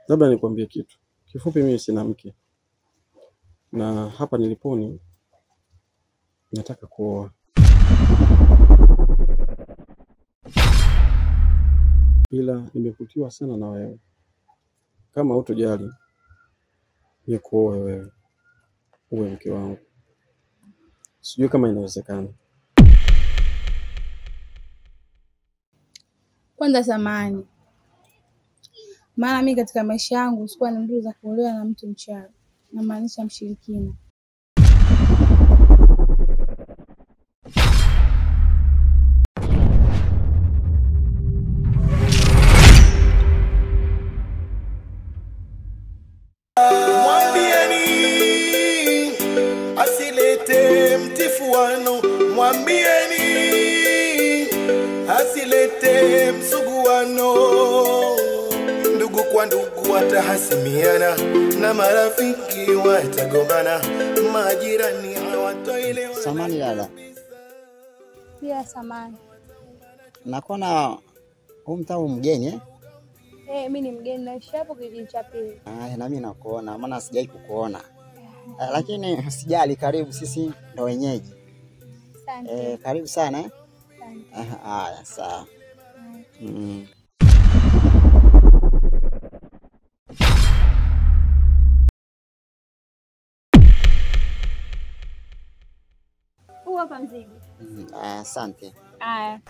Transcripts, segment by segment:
Labda nikwambie kitu kifupi, mimi sina mke na hapa niliponi nataka kuoa, ila nimevutiwa sana na wewe. Kama hutojali ni kuoe wewe uwe mke wangu, sijui kama inawezekana. Kwanza samahani, maana mimi katika maisha yangu sikuwa na ndoto za kuolewa na mtu mchawi, namaanisha mshirikina. Mwambieni asilete mtifuano, mwambieni asilete msuguano. Ndugu kwa ndugu watahasimiana na marafiki watagombana, majirani hawatoelewana. Samani dada. Pia samahani. Nakona mtaa mgeni eh? Mimi ni mgeni naishi hapo kijiji cha pili. Na mimi nakuona, maana sijai kukuona. Lakini usijali, karibu, sisi ndo wenyeji. Asante. Karibu sana eh? Asante. Haya, sawa. Hapa mzigo. Asante. Haya.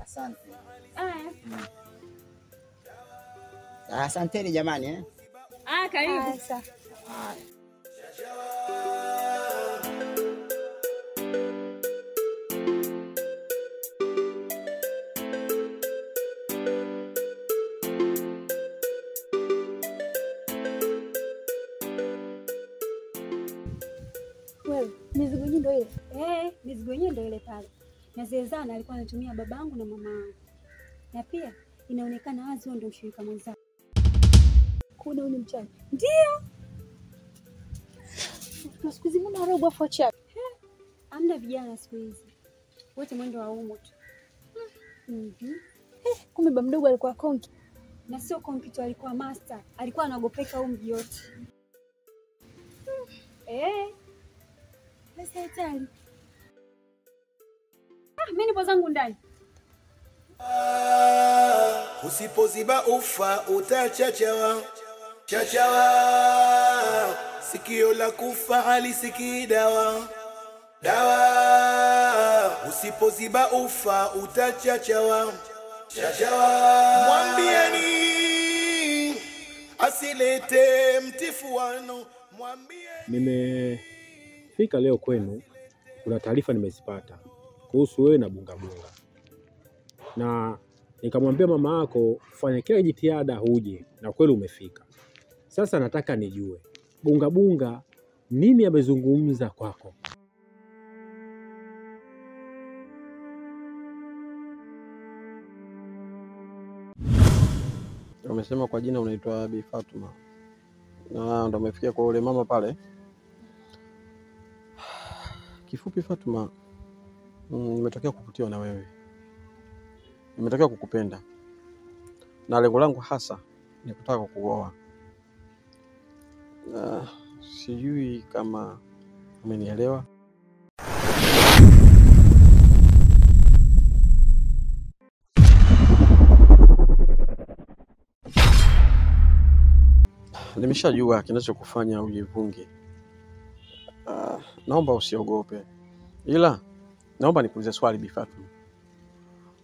Asante. Haya. Asanteni jamani eh? Karibu. Wewe, mizigo yenyewe ndio ile. Mizigo yenyewe ndio ile pale. Na Zezana alikuwa anatumia babangu na mama yangu. Na pia inaonekana wazi huyo ndio mshirika mwenzao. Kuna uni mchawi. Ndio. Na siku hizi mbona robo afu chawi? Amna vijana siku hizi. Wote mwendo wa umo tu. Kumbe baba mdogo alikuwa konki. Na sio konki tu, alikuwa master. Alikuwa anagopeka huu mji wote. Sasa hatari. Mimi nipo zangu ndani. Usipoziba ufa utachachawa, chachawa. Sikio la kufa halisikii dawa, dawa. Usipoziba ufa utachachawa, chachawa. Mwambieni asilete mtifuano, mwambieni. Nimefika leo kwenu, kuna taarifa nimezipata kuhusu wewe na Bungabunga, na nikamwambia mama yako fanya kila jitihada huje, na kweli umefika. Sasa nataka nijue Bungabunga nini amezungumza kwako? Umesema kwa jina unaitwa Bi Fatuma, na ndo umefikia kwa ule mama pale. Kifupi Fatuma, nimetokea kukutiwa na wewe, nimetokea kukupenda, na lengo langu hasa ni kutaka kukuoa. Sijui kama umenielewa. Nimeshajua kinachokufanya ujivunge. Naomba usiogope, ila naomba nikuulize swali Bi Fatuma.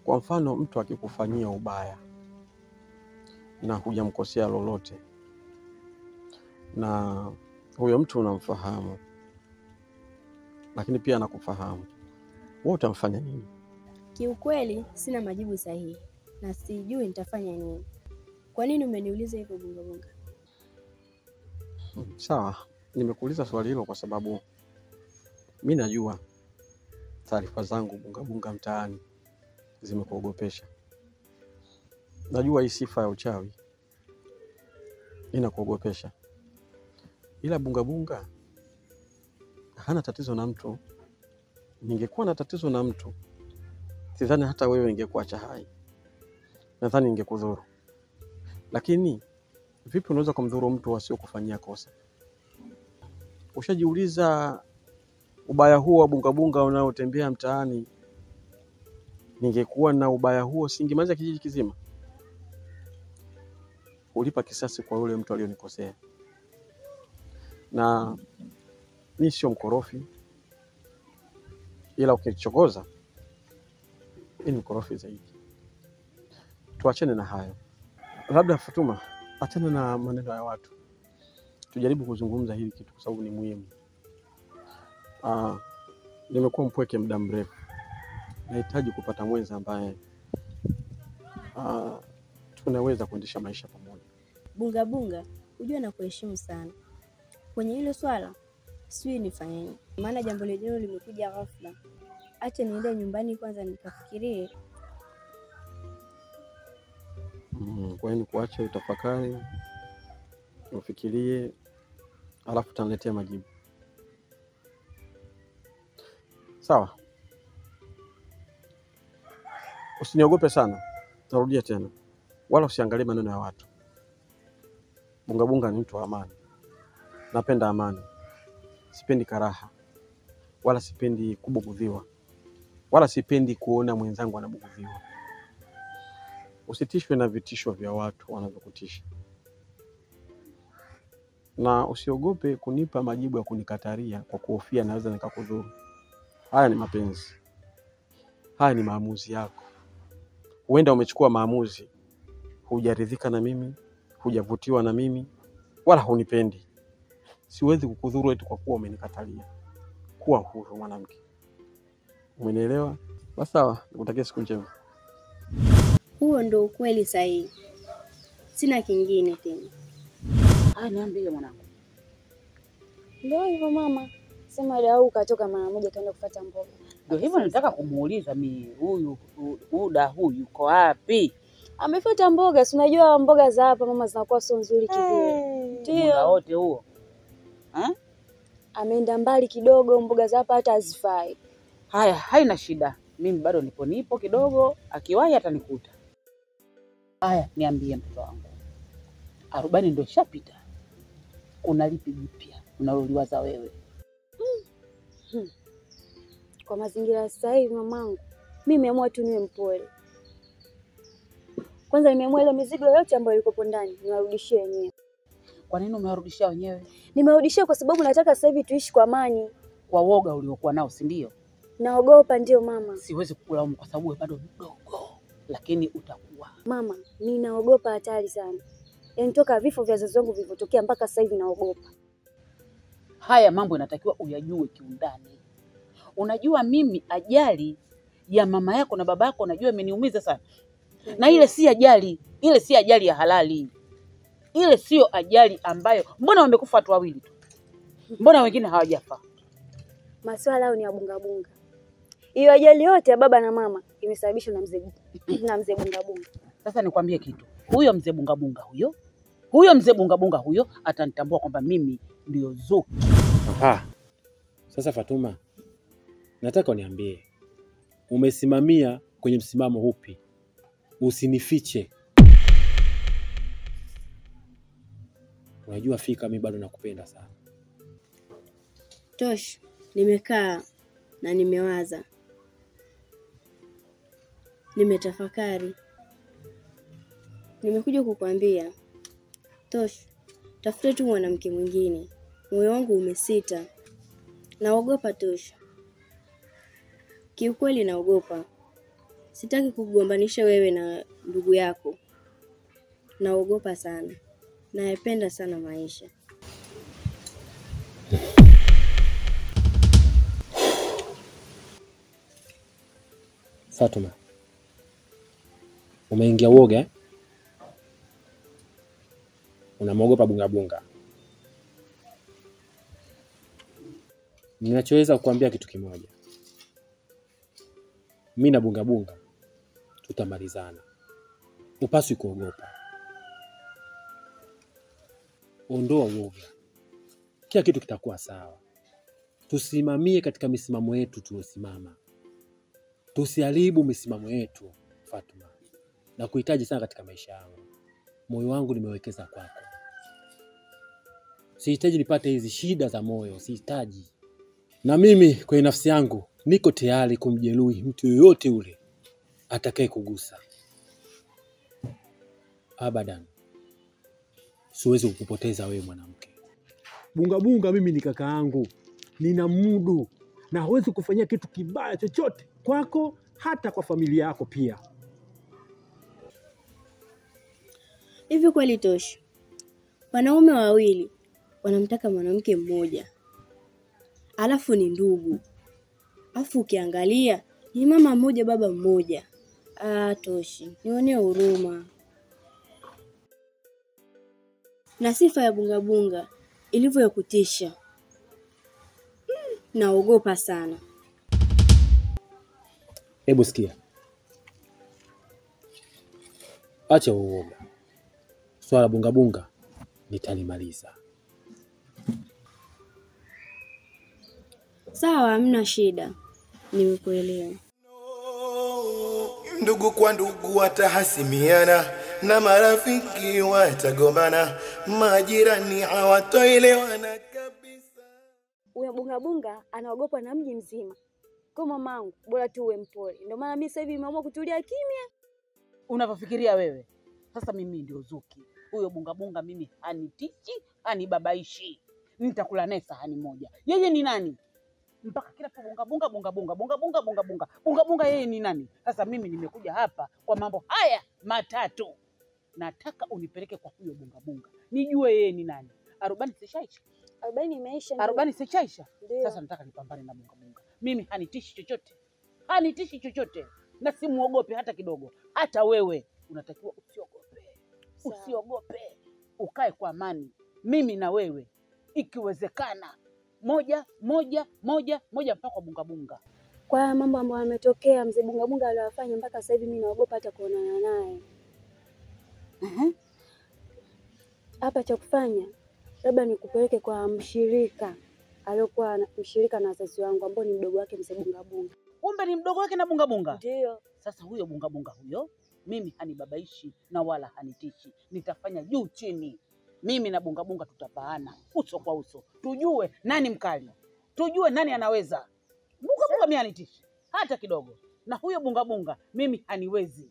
Kwa mfano mtu akikufanyia ubaya na hujamkosea lolote, na huyo mtu unamfahamu lakini pia anakufahamu, wewe utamfanya nini? Kiukweli sina majibu sahihi na sijui nitafanya nini. Kwa nini umeniuliza hivyo Bungabunga? Sawa, nimekuuliza swali hilo kwa sababu mimi najua taarifa zangu Bungabunga mtaani zimekuogopesha. Najua hii sifa ya uchawi inakuogopesha, ila Bungabunga hana tatizo na mtu. Ningekuwa na tatizo na mtu, sidhani hata wewe ingekuacha hai. nadhani ingekudhuru. Lakini vipi unaweza kumdhuru mtu asiyokufanyia kosa? Ushajiuliza ubaya huo wa bunga unaotembea mtaani, ningekuwa na ubaya huo singemaliza kijiji kizima? Ulipa kisasi kwa yule mtu aliyonikosea. Na mimi sio mkorofi, ila ukinichokoza ni mkorofi zaidi. Tuachane na hayo. Labda Fatuma, achana na maneno ya watu. Tujaribu kuzungumza hili kitu kwa sababu ni muhimu. Nimekuwa mpweke muda mrefu. Nahitaji kupata mwenza ambaye tunaweza kuendesha maisha pamoja. Bunga, unajua na kuheshimu sana. Kwenye hilo swala, sijui nifanyeje. Maana jambo lenyewe limekuja ghafla. Acha niende nyumbani kwanza nikafikirie. Kwa hiyo kuacha utafakari, ufikirie, alafu utaniletea majibu. Sawa? Usiniogope sana. Narudia tena. Wala usiangalie maneno ya watu. Bunga ni mtu wa amani. Napenda amani. Sipendi karaha. Wala sipendi kubugudhiwa. Wala sipendi kuona mwenzangu anabugudhiwa. Usitishwe na vitisho vya watu wanavyokutisha. Na usiogope kunipa majibu ya kunikataria kwa kuhofia naweza nikakudhuru. Haya ni mapenzi. Haya ni maamuzi yako. Huenda umechukua maamuzi, hujaridhika na mimi, hujavutiwa na mimi, wala hunipendi. Siwezi kukudhuru eti kwa kuwa umenikatalia. Kuwa huru mwanamke. Umenielewa? Basi sawa, nikutakia siku njema. Huo ndo ukweli sahihi. Sina kingine tena. Niambie mwanangu. Ndio hivyo mama. Sema Dau katoka mara moja kaenda kufuata mboga. Ndio hivyo nataka kumuuliza mimi huyu yuko wapi? Amefuata mboga, si unajua mboga za hapa mama zinakuwa sio nzuri kivile. Ndio wote huo. Ameenda mbali kidogo, mboga za hapa hata hazifai. Haya, haina shida. Mimi bado nipo kidogo, akiwahi atanikuta. Haya, niambie mtoto wangu. 40 ndio shapita. Kuna lipi jipya unaloliwaza wewe? Kwa mazingira sasa hivi mamangu, mimi nimeamua tu niwe mpole. Kwanza nimeamua ile mizigo yote ambayo ilikuwa ndani niwarudishie wenyewe. Kwa nini umewarudishia wenyewe? Nimewarudishia kwa sababu nataka sasa hivi tuishi kwa amani. Kwa woga uliokuwa nao, si ndio? Naogopa ndio mama. Siwezi kukulaumu kwa sababu wewe bado mdogo, lakini utakuwa. Mama, ninaogopa hatari sana. Yaani toka vifo vya wazazi wangu vilivyotokea mpaka sasa hivi naogopa. Haya mambo yanatakiwa uyajue kiundani. Unajua mimi ajali ya mama yako na baba yako unajua imeniumiza sana. Na ile si ajali, ile si ajali ya halali. Ile sio ajali ambayo mbona wamekufa watu wawili tu? Mbona wengine hawajafa? Maswala hayo ni ya bunga. Hiyo ajali yote ya baba na mama imesababishwa na mzee bunga. Sasa nikwambie kitu. Huyo mzee bunga huyo atanitambua kwamba mimi ndio Zuki. Sasa Fatuma, nataka uniambie umesimamia kwenye msimamo upi? Usinifiche. Unajua fika mimi bado nakupenda sana. Tosh, nimekaa na nimewaza. Nimetafakari. Nimekuja kukuambia, Tosh, tafuta tu mwanamke mwingine. Moyo wangu umesita. Naogopa Tosh. Kiukweli naogopa. Sitaki kugombanisha wewe na ndugu yako. Naogopa sana. Naipenda sana maisha. Fatuma, umeingia uoga? Unamwogopa bunga. Ninachoweza kukuambia kitu kimoja. Mimi na bunga tutamalizana. Upaswi kuogopa. Ondoa uoga. Kila kitu kitakuwa sawa. Tusimamie katika misimamo yetu tuliosimama. Tusiharibu misimamo yetu, Fatuma. na kuhitaji sana katika maisha yangu. Moyo wangu nimewekeza kwako. Sihitaji nipate hizi shida za moyo, sihitaji. Na mimi kwa nafsi yangu niko tayari kumjeruhi mtu yoyote ule atakaye kugusa. Abadan. Siwezi kukupoteza wewe mwanamke. Bunga mimi ni kaka yangu. Nina mudu na hawezi kufanyia kitu kibaya chochote kwako hata kwa familia yako pia. Hivi kweli Toshi, wanaume wawili wanamtaka mwanamke mmoja, alafu ni ndugu, alafu ukiangalia ni mama mmoja baba mmoja. Toshi, nionee huruma. Na sifa ya Bunga ilivyo ya kutisha, naogopa sana. Hebu sikia. Acha uoga. Swala Bunga nitalimaliza. Sawa, hamna shida. Nimekuelewa. Ndugu kwa ndugu watahasimiana na marafiki watagombana, majirani hawatoelewana kabisa. Huyo Bunga anaogopa na mji mzima. Kwa mamangu, bora tu uwe mpole. Ndio maana mimi sasa hivi nimeamua kutulia kimya. Unavyofikiria wewe. Sasa mimi ndio Zuki. Huyo Bunga mimi hanitichi, hanibabaishi. Nitakula naye sahani moja. Yeye ni nani? Mpaka kila Bunga yeye ni nani? Sasa mimi nimekuja hapa kwa mambo haya matatu. Nataka unipeleke kwa huyo Bunga. Nijue yeye ni nani. 40 sishaisha. 40 imeisha. 40 sishaisha. Ndio. Sasa nataka nipambane na Bunga. Mimi hanitishi chochote. Hanitishi chochote. Na simuogope hata kidogo. Hata wewe unatakiwa usiogope. Usiogope. Ukae kwa amani. Mimi na wewe ikiwezekana moja mpaka kwa Bunga. Kwa mambo ambayo yametokea mzee Bunga aliyofanya mpaka sasa hivi mimi naogopa hata kuonana naye. Hapa cha kufanya labda nikupeleke kwa mshirika aliyokuwa mshirika na wazazi wangu ambao ni mdogo wake mzee Bunga. Kumbe ni mdogo wake na Bunga. Ndio. Sasa huyo Bunga huyo mimi hanibabaishi na wala hanitishi. Nitafanya juu chini. Mimi na Bunga tutapaana uso kwa uso. Tujue nani mkali. Tujue nani anaweza. Bunga mimi hanitishi hata kidogo. Na huyo Bunga mimi haniwezi.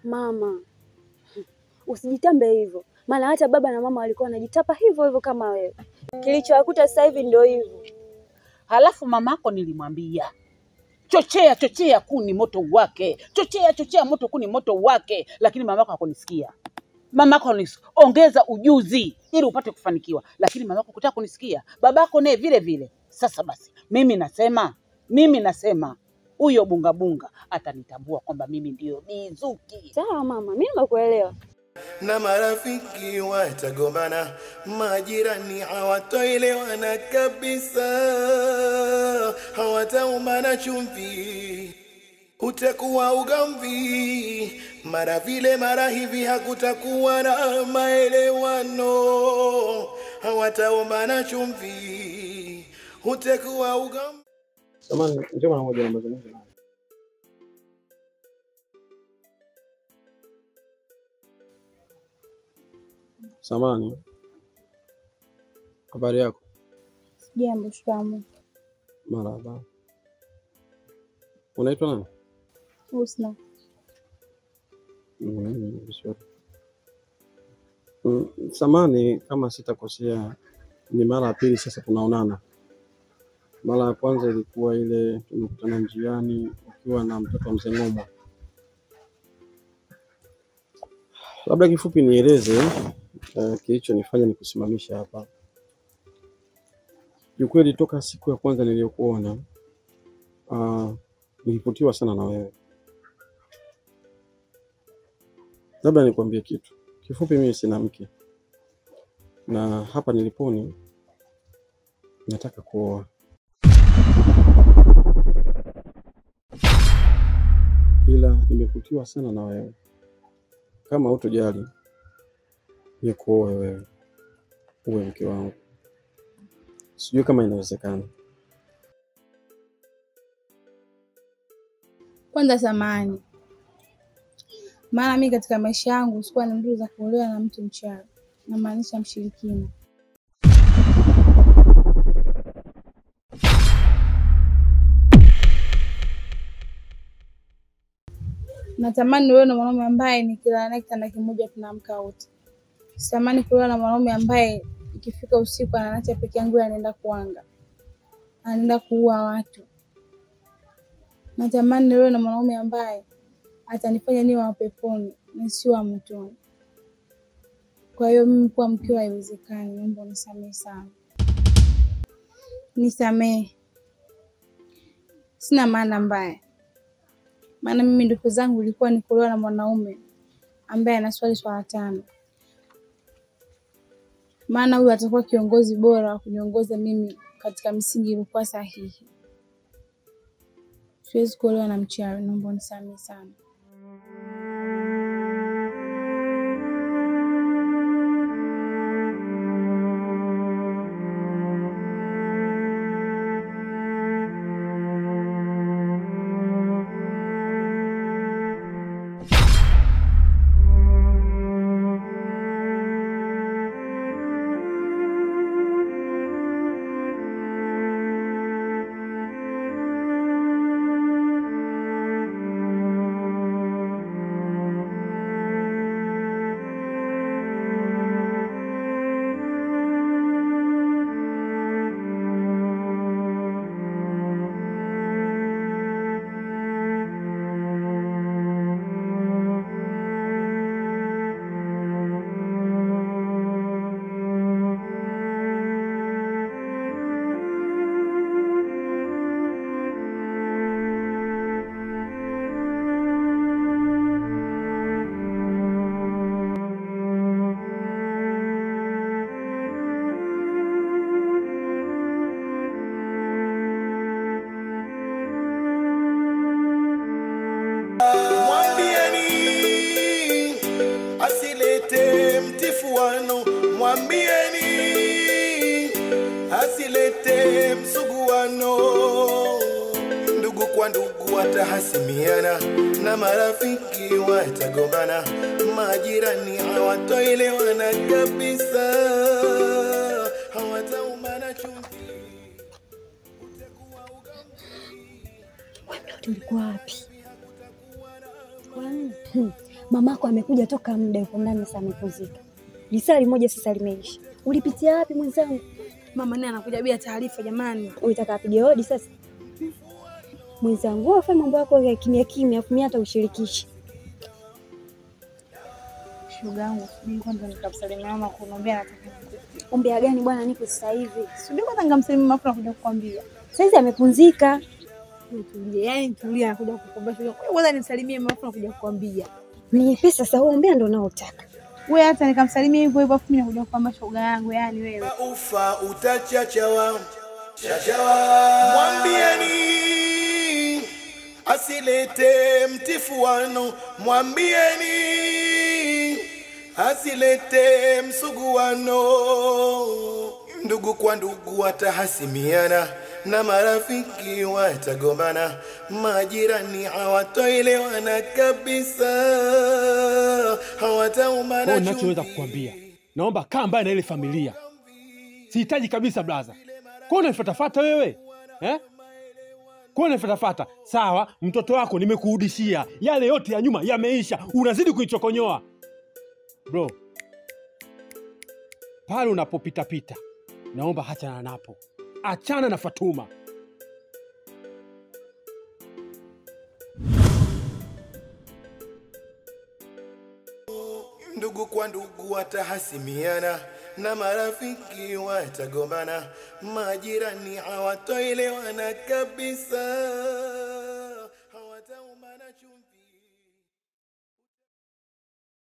Mama, usijitambe hivyo. Maana hata baba na mama walikuwa wanajitapa hivyo kama wewe. Kilichowakuta sasa hivi ndio hivyo. Halafu mamako nilimwambia, chochea kuni moto wake. Chochea moto kuni moto wake, lakini mamako hakunisikia. Mamako ongeza ujuzi ili upate kufanikiwa, lakini mamako kutaka kunisikia. Babako naye vile. Sasa basi, mimi nasema huyo Bunga atanitambua kwamba mimi ndio Bizuki. Sawa mama, mimi nimekuelewa. Na marafiki watagombana, majirani hawatoelewana kabisa, hawataumana chumvi, utakuwa ugomvi, mara vile mara hivi, hakutakuwa na maelewano, hawataumana chumvi, utakuwa ugomvi. Samahani, njoo mara moja na mazungumzo. Samahani. Habari yako? Jambo, shikamoo. Marhaba. Unaitwa nani? Husna. Vizuri. Samahani kama sitakosea, ni mara ya pili sasa tunaonana. Mara ya kwanza ilikuwa ile tumekutana njiani ukiwa na mtoto mzee Ng'ombe. Labda kifupi nieleze kilichonifanya nikusimamisha hapa. Ukweli toka siku ya kwanza niliyokuona nilivutiwa sana na wewe. Labda nikwambie kitu. Kifupi mimi sina mke. Na hapa niliponi nataka kuoa. Ila nimevutiwa sana na wewe. Kama hutojali nikuoe wewe uwe mke wangu. Sijui kama inawezekana. Kwanza samahani. Maana mimi katika maisha yangu sikuwa na ndoto za kuolewa na mtu mchawi, namaanisha mshirikina. Natamani niolewe na mwanaume ambaye nikilala naye kitanda kimoja tunaamka wote. Sitamani kuolewa na mwanaume ambaye ikifika usiku anaacha peke yangu anaenda kuanga. Anaenda kuua watu. Natamani niolewe na mwanaume ambaye atanifanya niwe wa peponi na sio wa motoni. Kwa hiyo mimi kuwa mkiwa haiwezekani, naomba unisamehe sana. Nisamehe. Sina maana mbaya. Maana mimi ndoto zangu ilikuwa ni kuolewa na mwanaume ambaye anaswali swala 5. Maana huyu atakuwa kiongozi bora wa kuniongoza mimi katika misingi iliyokuwa sahihi. Siwezi kuolewa na mchawi, naomba unisamehe sana. Asilete mtifuano, mwambieni asilete msuguano. Ndugu kwa ndugu watahasimiana na marafiki watagombana, majirani hawatoelewana kabisa, hawataumana chumvi. Tulikuwa wapi? Mamako amekuja toka muda yuko ndani sasa amepumzika. Lisali moja sasa limeisha. Ulipitia wapi mwenzangu? Mama naye anakuja bila taarifa jamani. Unataka apige hodi sasa? Mwenzangu afanye mambo yako ya kimya kimya afu mimi hata ushirikishi. Shoga yangu, mimi kwanza nikamsalimia mama kumwambia nataka. Ombea gani bwana niko sasa hivi? Sio kwanza ningamsalimia mama nakuja kukwambia. Sasa amepumzika. Tulia, yani tulia nakuja kukumbusha. Kwa hiyo kwanza nisalimie mama nakuja kukwambia. Ni pesa sasa uombea ndo naotaka. Wewe hata nikamsalimia hivyo hivyo afu mimi nakuja kukwambia shoga yangu yani wewe. Ufa utachachawa. Chachawa. Mwambieni asilete mtifuano, mwambieni asilete msuguano. Ndugu kwa ndugu watahasimiana na marafiki watagombana, majirani hawatoelewana kabisa, hawataumana chumvi. Ninachoweza kukwambia, naomba kaa mbali na ile familia. Sihitaji kabisa blaza. Kwa unanifuatafuata wewe? Kwa unanifuatafuata? Sawa, mtoto wako nimekurudishia. Yale yote ya nyuma yameisha. Unazidi kuichokonyoa. Bro. Pale unapopita pita, naomba achana napo. Achana na Fatuma. Ndugu kwa ndugu watahasimiana na marafiki watagombana, majirani hawatoelewana kabisa.